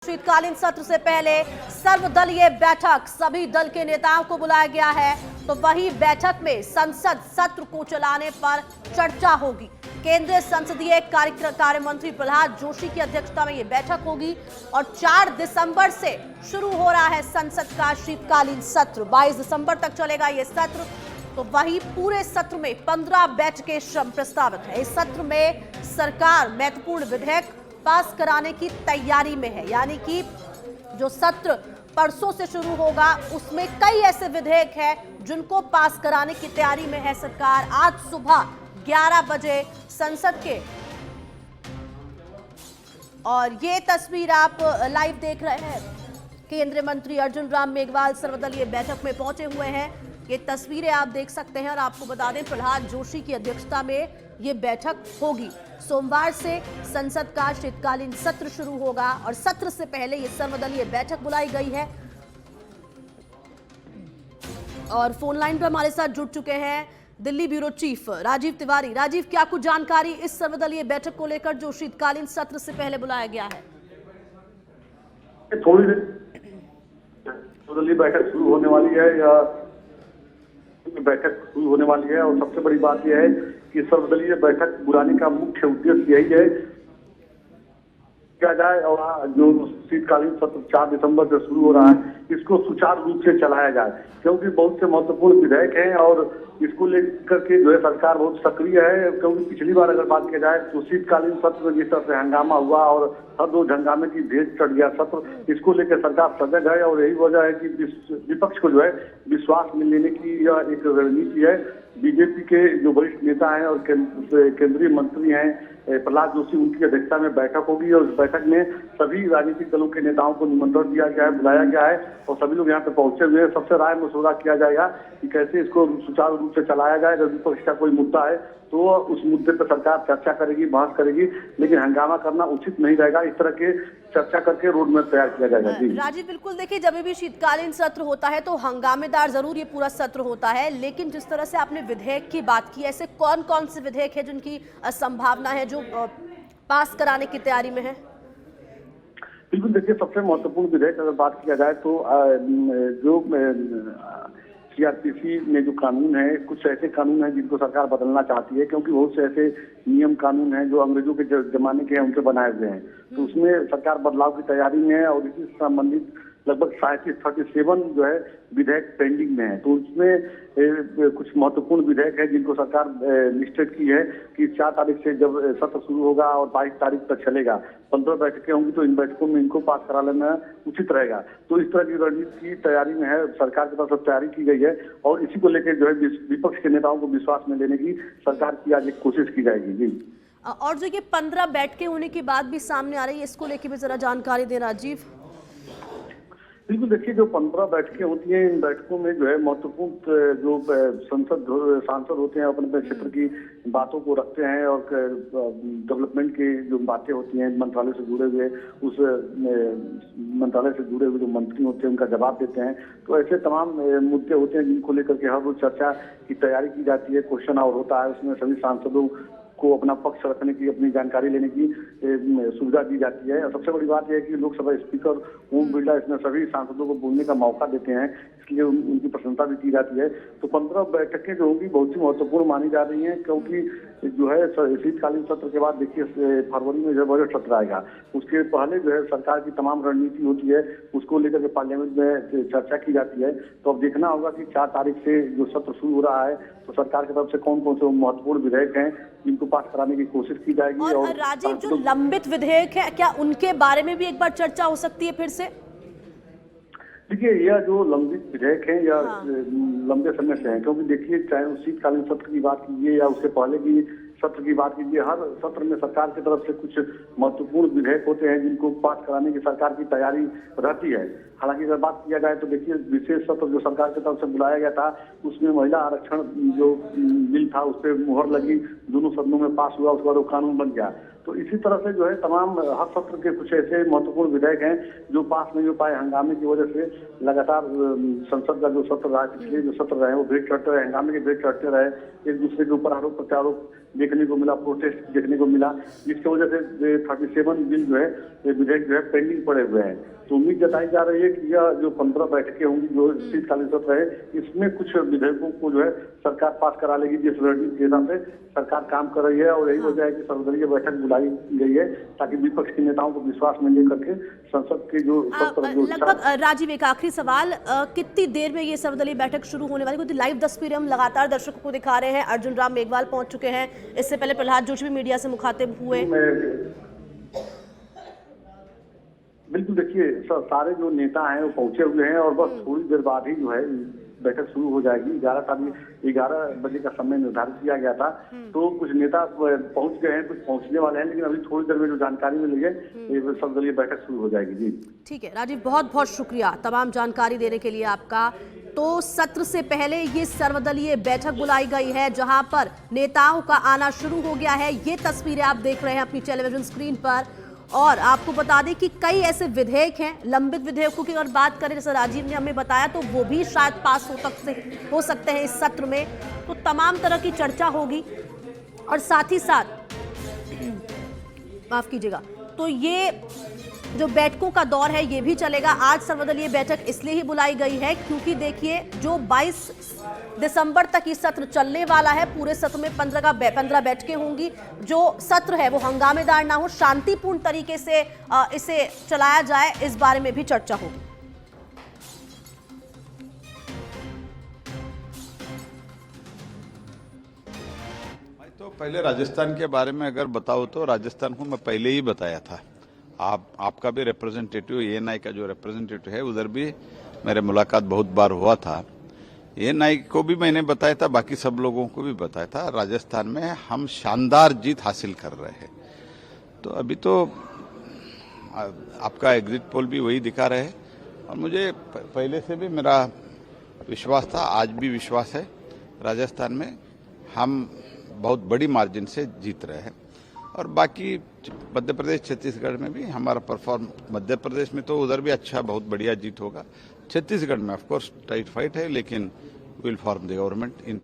शीतकालीन सत्र से पहले सर्वदलीय बैठक, सभी दल के नेताओं को बुलाया गया है। तो वही बैठक में संसद सत्र को चलाने पर चर्चा होगी। केंद्रीय संसदीय कार्य मंत्री प्रहलाद जोशी की अध्यक्षता में यह बैठक होगी और 4 दिसंबर से शुरू हो रहा है संसद का शीतकालीन सत्र। 22 दिसंबर तक चलेगा यह सत्र। तो वही पूरे सत्र में 15 बैठकें प्रस्तावित है। इस सत्र में सरकार महत्वपूर्ण विधेयक पास कराने की तैयारी में है, यानी कि जो सत्र परसों से शुरू होगा उसमें कई ऐसे विधेयक हैं जिनको पास कराने की तैयारी में है सरकार। आज सुबह 11 बजे संसद के, और ये तस्वीर आप लाइव देख रहे हैं, केंद्रीय मंत्री अर्जुन राम मेघवाल सर्वदलीय बैठक में पहुंचे हुए हैं। ये तस्वीरें आप देख सकते हैं और आपको बता दें प्रहलाद जोशी की अध्यक्षता में ये बैठक होगी। सोमवार से संसद का शीतकालीन सत्र शुरू होगा और सत्र से पहले ये सर्वदलीय बैठक बुलाई गई है। और फोन लाइन पर हमारे साथ जुड़ चुके हैं दिल्ली ब्यूरो चीफ राजीव तिवारी। राजीव, क्या कुछ जानकारी इस सर्वदलीय बैठक को लेकर जो शीतकालीन सत्र से पहले बुलाया गया है? थोड़ी देर सर्वदलीय बैठक शुरू होने वाली है या बैठक शुरू होने वाली है और सबसे बड़ी बात यह है कि सर्वदलीय बैठक बुलाने का मुख्य उद्देश्य यही है किया जाए और जो शीतकालीन सत्र 4 दिसंबर से शुरू हो रहा है इसको सुचारू रूप से चलाया जाए, क्योंकि बहुत से महत्वपूर्ण विधेयक हैं और इसको लेकर के जो है सरकार बहुत सक्रिय है। क्योंकि पिछली बार अगर बात किया जाए तो शीतकालीन सत्र में जिस तरह से हंगामा हुआ और हर रोज हंगामे की भेद चढ़ गया सत्र, इसको लेकर सरकार सजग है और यही वजह है कि विपक्ष को जो है विश्वास में लेने की यह एक रणनीति है। बीजेपी के जो वरिष्ठ नेता हैं और केंद्रीय मंत्री हैं प्रहलाद जोशी, उनकी अध्यक्षता में बैठक होगी और इस बैठक में सभी राजनीतिक दलों के नेताओं को निमंत्रण दिया गया है, बुलाया गया है और सभी लोग यहाँ पे पहुंचे हुए हैं। सबसे राय मशवरा किया जाएगा कि कैसे इसको सुचारू रूप से चलाया जाए। अगर विपक्ष का कोई मुद्दा है तो उस मुद्दे पर सरकार चर्चा करेगी, बहस करेगी, लेकिन हंगामा करना उचित नहीं रहेगा। इस तरह के चर्चा करके रोड मैप तैयार किया जाएगा। जी राजीव, बिल्कुल देखिए, जब भी शीतकालीन सत्र होता है तो हंगामेदार जरूर ये पूरा सत्र होता है, लेकिन जिस तरह से आपने विधेयक की बात की, ऐसे कौन कौन से विधेयक है जिनकी संभावना है जो पास कराने की तैयारी में है? बिल्कुल देखिए, सबसे महत्वपूर्ण विधेयक अगर बात किया जाए तो जो सीआरपीसी में जो कानून है, कुछ ऐसे कानून हैं जिनको सरकार बदलना चाहती है, क्योंकि बहुत से ऐसे नियम कानून हैं जो अंग्रेजों के जमाने के हैं, उनके बनाए हुए हैं। तो उसमें सरकार बदलाव की तैयारी में है और इसी संबंधित लगभग 37 जो है विधेयक पेंडिंग में है। तो उसमें कुछ महत्वपूर्ण विधेयक है जिनको सरकार निश्चित की है कि 4 तारीख से जब सत्र शुरू होगा और 22 तारीख तक चलेगा, 15 बैठकें होंगी, तो इन बैठकों में इनको पास करा लेना उचित रहेगा। तो इस तरह की रणनीति की तैयारी में है, सरकार की तरफ से तैयारी की गई है और इसी को लेकर जो है विपक्ष के नेताओं को विश्वास में लेने की सरकार की आज एक कोशिश की जाएगी। जी, और जो ये 15 बैठकें होने की बात भी सामने आ रही है, इसको लेकर भी जरा जानकारी दें राजीव। बिल्कुल देखिए, जो 15 बैठकें होती हैं, इन बैठकों में जो है महत्वपूर्ण जो सांसद होते हैं अपने अपने क्षेत्र की बातों को रखते हैं और डेवलपमेंट की जो बातें होती हैं मंत्रालय से जुड़े हुए, उस मंत्रालय से जुड़े हुए जो मंत्री होते हैं उनका जवाब देते हैं। तो ऐसे तमाम मुद्दे होते हैं जिनको लेकर के हर रोज चर्चा की तैयारी की जाती है। क्वेश्चन आवर होता है, उसमें सभी सांसदों को अपना पक्ष रखने की, अपनी जानकारी लेने की सुविधा दी जाती है। और सबसे बड़ी बात यह है कि लोकसभा स्पीकर ओम बिरला इसमें सभी सांसदों को बोलने का मौका देते हैं, इसलिए उनकी प्रशंसा भी की जाती है। तो 15 बैठकें जो होंगी बहुत ही महत्वपूर्ण मानी जा रही हैं, क्योंकि जो है शीतकालीन सत्र के बाद देखिए फरवरी में जो बजट सत्र आएगा, उसके पहले जो है सरकार की तमाम रणनीति होती है, उसको लेकर के पार्लियामेंट में चर्चा की जाती है। तो अब देखना होगा कि 4 तारीख से जो सत्र शुरू हो रहा है तो सरकार की तरफ से कौन कौन से महत्वपूर्ण विधेयक हैं जिनको पास कराने की कोशिश की जाएगी। और राजीव, जो लंबित विधेयक है, क्या उनके बारे में भी एक बार चर्चा हो सकती है फिर से? देखिए, यह जो लंबित विधेयक है या लंबे समय से है, क्योंकि देखिए चाहे शीतकालीन सत्र की बात कीजिए या उससे पहले की सत्र की बात कीजिए, हर सत्र में सरकार की तरफ से कुछ महत्वपूर्ण विधेयक होते हैं जिनको पास कराने की सरकार की तैयारी रहती है। हालांकि अगर बात किया जाए तो देखिए विशेष सत्र जो सरकार की तरफ से बुलाया गया था, उसमें महिला आरक्षण जो बिल था उस पर मुहर लगी, दोनों सदनों में पास हुआ, उसके बाद वो कानून बन गया। तो इसी तरह से जो है तमाम हर सत्र के कुछ ऐसे महत्वपूर्ण विधेयक हैं जो पास नहीं हो पाए हंगामे की वजह से। लगातार संसद का जो सत्र रहा, पिछले जो सत्र रहे वो भेंट चढ़ते रहे, हंगामे के भेंट चढ़ते रहे, एक दूसरे के ऊपर आरोप प्रत्यारोप देखने को मिला, प्रोटेस्ट देखने को मिला, जिसकी वजह से 37 बिल जो है विधेयक जो है पेंडिंग पड़े हुए हैं। तो उम्मीद जताई जा रही है कि यह जो 15 बैठकें होंगी, जो शीतकालीन सत्र है, इसमें कुछ विधेयकों को जो है सरकार पास करा लेगी, जिस रणनीति के हिसाब से सरकार काम कर रही है। और यही वजह है कि सर्वदलीय बैठक बुलाई गई है, ताकि विपक्ष के नेताओं को विश्वास में लेकर के संसद के जो लगभग राजीव एक आखिरी सवाल, कितनी देर में ये सर्वदलीय बैठक शुरू होने वाली? क्योंकि लाइव तस्वीरें हम लगातार दर्शकों को दिखा रहे हैं। अर्जुन राम मेघवाल पहुंच चुके हैं, इससे पहले प्रहलाद जोशी भी मीडिया से मुखातिब हुए। बिल्कुल, देखिए सारे जो नेता हैं वो पहुंचे हुए हैं और बस थोड़ी देर बाद ही जो है बैठक शुरू हो जाएगी। 11 बजे का समय निर्धारित किया गया था, तो कुछ नेता पहुंच गए हैं, कुछ पहुंचने वाले हैं, लेकिन अभी थोड़ी देर में जो जानकारी मिली है सर्वदलीय बैठक शुरू हो जाएगी। जी ठीक है राजीव, बहुत बहुत शुक्रिया तमाम जानकारी देने के लिए आपका। तो सत्र से पहले ये सर्वदलीय बैठक बुलाई गई है, जहां पर नेताओं का आना शुरू हो गया है। ये तस्वीरें आप देख रहे हैं अपनी टेलीविजन स्क्रीन पर। और आपको बता दें कि कई ऐसे विधेयक हैं, लंबित विधेयकों की अगर बात करें, जैसे राजीव ने हमें बताया, तो वो भी शायद पास हो सकते हैं इस सत्र में। तो तमाम तरह की चर्चा होगी और साथ ही साथ माफ कीजिएगा, तो ये जो बैठकों का दौर है ये भी चलेगा। आज सर्वदलीय बैठक इसलिए ही बुलाई गई है क्योंकि देखिए जो 22 दिसंबर तक ये सत्र चलने वाला है, पूरे सत्र में 15 बैठकें होंगी। जो सत्र है वो हंगामेदार ना हो, शांतिपूर्ण तरीके से इसे चलाया जाए, इस बारे में भी चर्चा होगी। तो पहले राजस्थान के बारे में अगर बताओ तो राजस्थान को मैं पहले ही बताया था। आपका भी रिप्रेजेंटेटिव, एएनआई का जो रिप्रेजेंटेटिव है, उधर भी मेरे मुलाकात बहुत बार हुआ था। एएनआई को भी मैंने बताया था, बाकी सब लोगों को भी बताया था, राजस्थान में हम शानदार जीत हासिल कर रहे हैं। तो अभी तो आपका एग्जिट पोल भी वही दिखा रहे हैं और मुझे पहले से भी मेरा विश्वास था, आज भी विश्वास है, राजस्थान में हम बहुत बड़ी मार्जिन से जीत रहे हैं। और बाकी मध्य प्रदेश, छत्तीसगढ़ में भी हमारा परफॉर्म, मध्य प्रदेश में तो उधर भी अच्छा बहुत बढ़िया जीत होगा। छत्तीसगढ़ में ऑफ कोर्स टाइट फाइट है, लेकिन will form the government in.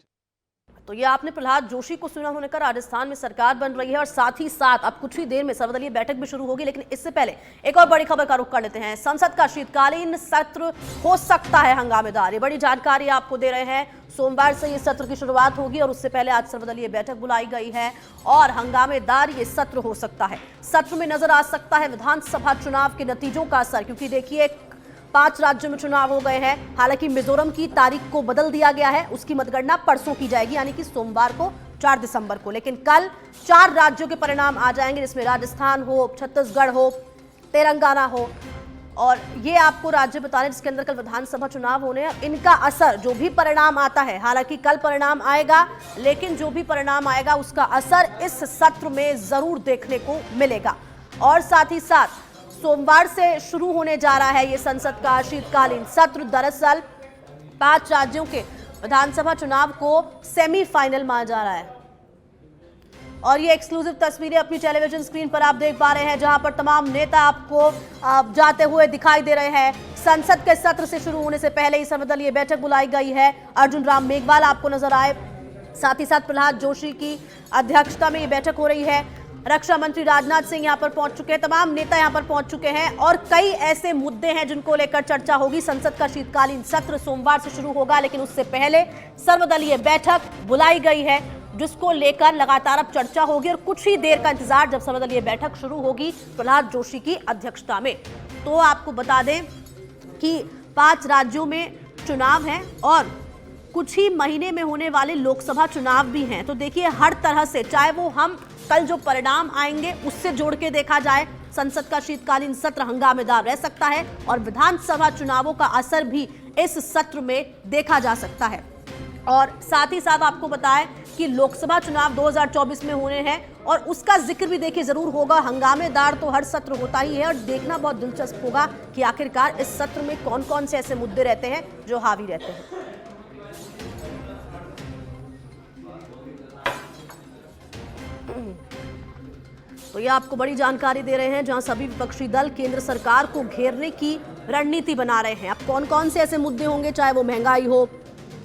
तो ये आपने प्रहलाद जोशी को सुना, होने का राजस्थान में सरकार बन रही है और साथ ही साथ अब कुछ ही देर में सर्वदलीय बैठक भी शुरू होगी। लेकिन इससे पहले एक और बड़ी खबर का रुख कर लेते हैं। संसद का शीतकालीन सत्र हो सकता है हंगामेदार, ये बड़ी जानकारी आपको दे रहे हैं। सोमवार से ये सत्र की शुरुआत होगी और उससे पहले आज सर्वदलीय बैठक बुलाई गई है और हंगामेदार ये सत्र हो सकता है। सत्र में नजर आ सकता है विधानसभा चुनाव के नतीजों का असर, क्योंकि देखिए 5 राज्यों में चुनाव हो गए हैं। हालांकि मिजोरम की तारीख को बदल दिया गया है, उसकी मतगणना परसों की जाएगी, यानी कि सोमवार को 4 दिसंबर को। लेकिन कल 4 राज्यों के परिणाम आ जाएंगे, जिसमें राजस्थान हो, छत्तीसगढ़ हो, तेलंगाना हो। और ये आपको राज्य बता रहे जिसके अंदर कल विधानसभा चुनाव होने हैं। इनका असर, जो भी परिणाम आता है, हालांकि कल परिणाम आएगा, लेकिन जो भी परिणाम आएगा उसका असर इस सत्र में जरूर देखने को मिलेगा। और साथ ही साथ सोमवार से शुरू होने जा रहा है ये संसद का शीतकालीन सत्र। दरअसल 5 राज्यों के विधानसभा चुनाव को सेमीफाइनल माना जा रहा है और ये एक्सक्लूसिव तस्वीरें अपनी टेलीविजन स्क्रीन पर आप देख पा रहे हैं, जहां पर तमाम नेता आपको जाते हुए दिखाई दे रहे हैं। संसद के सत्र से शुरू होने से पहले ही सर्वदलीय बैठक बुलाई गई है। अर्जुन राम मेघवाल आपको नजर आए, साथ ही साथ प्रहलाद जोशी की अध्यक्षता में ये बैठक हो रही है। रक्षा मंत्री राजनाथ सिंह यहां पर पहुंच चुके हैं, तमाम नेता यहां पर पहुंच चुके हैं और कई ऐसे मुद्दे हैं जिनको लेकर चर्चा होगी। संसद का शीतकालीन सत्र सोमवार से शुरू होगा, लेकिन उससे पहले सर्वदलीय बैठक बुलाई गई है, जिसको लेकर लगातार अब चर्चा होगी और कुछ ही देर का इंतजार जब सर्वदलीय बैठक शुरू होगी प्रहलाद जोशी की अध्यक्षता में। तो आपको बता दें कि 5 राज्यों में चुनाव है और कुछ ही महीने में होने वाले लोकसभा चुनाव भी हैं। तो देखिए हर तरह से, चाहे वो हम कल जो परिणाम आएंगे उससे जोड़ के देखा जाए, संसद का शीतकालीन सत्र हंगामेदार रह सकता है और विधानसभा चुनावों का असर भी इस सत्र में देखा जा सकता है। और साथ ही साथ आपको बताएं कि लोकसभा चुनाव 2024 में होने हैं और उसका जिक्र भी देखिए जरूर होगा। हंगामेदार तो हर सत्र होता ही है और देखना बहुत दिलचस्प होगा कि आखिरकार इस सत्र में कौन कौन से ऐसे मुद्दे रहते हैं जो हावी रहते हैं। तो ये आपको बड़ी जानकारी दे रहे हैं, जहां सभी विपक्षी दल केंद्र सरकार को घेरने की रणनीति बना रहे हैं। अब कौन कौन से ऐसे मुद्दे होंगे, चाहे वो महंगाई हो,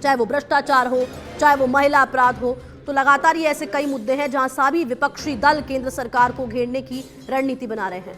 चाहे वो भ्रष्टाचार हो, चाहे वो महिला अपराध हो, तो तो लगातार ये ऐसे कई मुद्दे हैं जहां सभी विपक्षी दल केंद्र सरकार को घेरने की रणनीति बना रहे हैं।